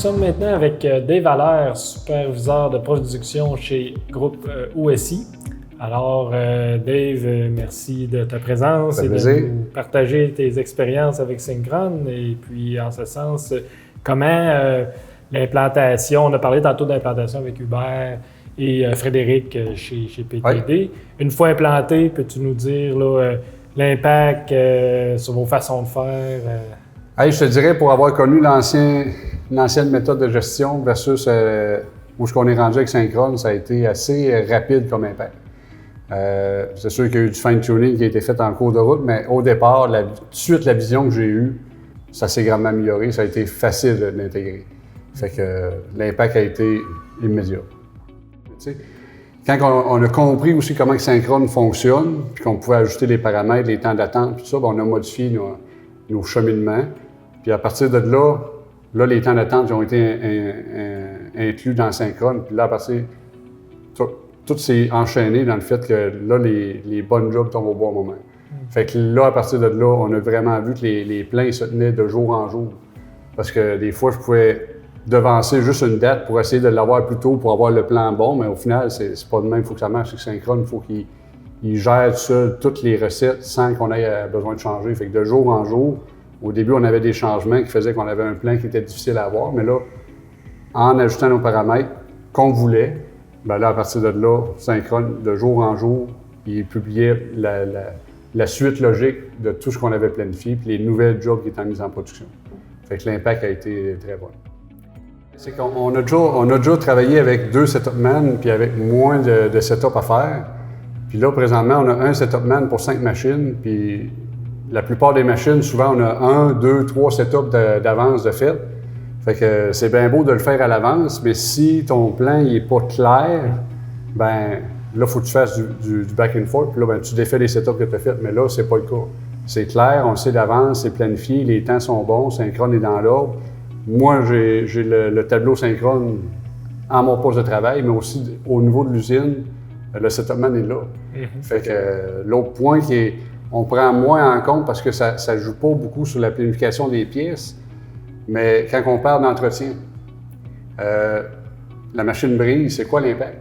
sommes maintenant avec Dave Allaire, superviseur de production chez Groupe OSI. Alors, Dave, merci de ta présence et de nous partager tes expériences avec Syncron. Et puis, en ce sens, comment l'implantation, on a parlé tantôt d'implantation avec Hubert et Frédéric chez PTD. Oui. Une fois implanté, peux-tu nous dire là, l'impact sur vos façons de faire? Hey, je te dirais, pour avoir connu l'ancienne méthode de gestion versus où on est rendu avec Syncron, ça a été assez rapide comme impact. C'est sûr qu'il y a eu du fine-tuning qui a été fait en cours de route, mais au départ, tout de suite, la vision que j'ai eue, ça s'est grandement amélioré, ça a été facile de l'intégrer. Fait que l'impact a été immédiat. Tu sais, quand on a compris aussi comment que Syncron fonctionne, puis qu'on pouvait ajuster les paramètres, les temps d'attente, tout ça, bien, on a modifié nos cheminements. Puis à partir de là, les temps d'attente ont été inclus dans Syncron. Puis là, à partir tout s'est enchaîné dans le fait que là, les bonnes jobs tombent au bon moment. Fait que là, à partir de là, on a vraiment vu que les plans se tenaient de jour en jour. Parce que des fois, je pouvais devancer juste une date pour essayer de l'avoir plus tôt pour avoir le plan bon, mais au final, c'est pas de même. Il faut que ça marche avec Syncron. Il faut qu'il gère tout seul toutes les recettes sans qu'on ait besoin de changer. Fait que de jour en jour, au début, on avait des changements qui faisaient qu'on avait un plan qui était difficile à avoir, mais là, en ajustant nos paramètres qu'on voulait, bien là, à partir de là, Syncron, de jour en jour, il publiait la suite logique de tout ce qu'on avait planifié, puis les nouvelles jobs qui étaient mises en production. Fait que l'impact a été très bon. C'est qu'on a déjà travaillé avec 2 setupmen, puis avec moins de setup à faire. Puis là, présentement, on a un setupman pour 5 machines, puis la plupart des machines, souvent, on a 1, 2, 3 setups d'avance de fait. Fait que c'est bien beau de le faire à l'avance, mais si ton plan n'est pas clair, ben là, il faut que tu fasses du back and forth, puis là, ben, tu défais les setups que tu as fait, mais là, c'est pas le cas. C'est clair, on sait d'avance, c'est planifié, les temps sont bons, Syncron est dans l'ordre. Moi, j'ai le tableau Syncron en mon poste de travail, mais aussi au niveau de l'usine, le setupman est là. Fait que l'autre point qui est, on prend moins en compte parce que ça ne joue pas beaucoup sur la planification des pièces, mais quand on parle d'entretien, la machine brise, c'est quoi l'impact?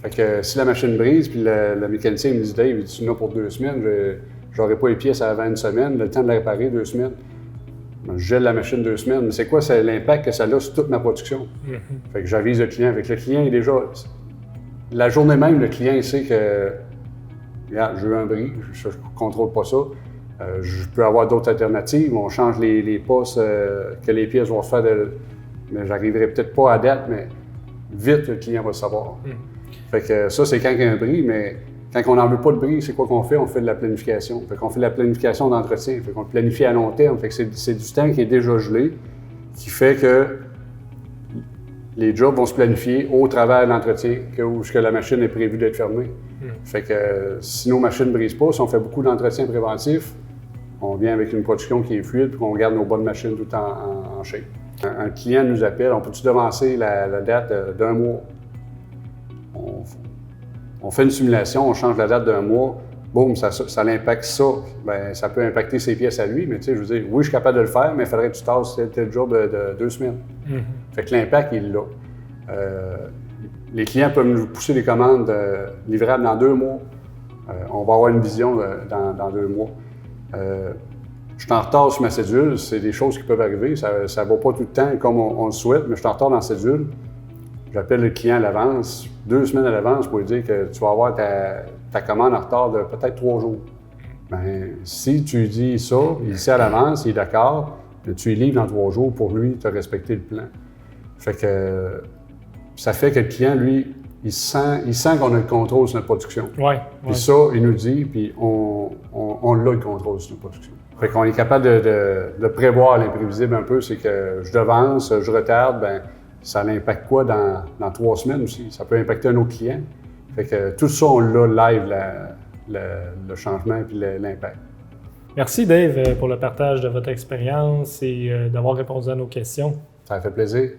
Fait que si la machine brise, puis le mécanicien me dit « Dave, tu es là pour 2 semaines, je n'aurai pas les pièces avant une semaine, le temps de la réparer 2 semaines. » Je gèle la machine 2 semaines, mais c'est quoi l'impact que ça a sur toute ma production? Fait que j'avise le client. Avec le client, il est déjà... La journée même, le client il sait que regarde, j'ai eu un bris, je ne contrôle pas ça. Je peux avoir d'autres alternatives. On change les postes que les pièces vont se faire. Mais j'arriverai peut-être pas à date, mais vite, le client va le savoir. Fait que ça, c'est quand il y a un bris, mais quand on n'en veut pas de bris, c'est quoi qu'on fait? On fait de la planification. Fait qu'on fait de la planification d'entretien. Fait qu'on planifie à long terme. Fait que c'est du temps qui est déjà gelé, qui fait que les jobs vont se planifier au travers de l'entretien où la machine est prévue d'être fermée. Fait que si nos machines ne brisent pas, si on fait beaucoup d'entretien préventif, on vient avec une production qui est fluide et qu'on garde nos bonnes machines tout en shape. Un client nous appelle, on peut-tu devancer la date d'1 mois? On fait une simulation, on change la date d'1 mois, boum, ça l'impacte ça. Bien, ça peut impacter ses pièces à lui, mais tu sais, je veux dire, oui, je suis capable de le faire, mais il faudrait que tu tasses tel job de 2 semaines. Fait que l'impact, il est là. Les clients peuvent nous pousser des commandes livrables dans 2 mois. On va avoir une vision dans 2 mois. Je suis en retard sur ma cédule, c'est des choses qui peuvent arriver. Ça ne va pas tout le temps comme on le souhaite, mais je suis en retard dans la cédule. J'appelle le client à l'avance, 2 semaines à l'avance pour lui dire que tu vas avoir ta commande en retard de peut-être 3 jours. Bien, si tu lui dis ça, il sait à l'avance, il est d'accord, tu lui livres dans 3 jours pour lui, tu as respecté le plan. Fait que ça fait que le client, lui, il sent qu'on a le contrôle sur notre production. Puis ça, il nous dit, puis on a le contrôle sur notre production. Fait qu'on est capable de prévoir l'imprévisible un peu, c'est que je devance, je retarde, bien, ça l'impacte quoi dans 3 semaines aussi? Ça peut impacter un autre client. Fait que tout ça, on l'a live, le changement et l'impact. Merci Dave pour le partage de votre expérience et d'avoir répondu à nos questions. Ça a fait plaisir.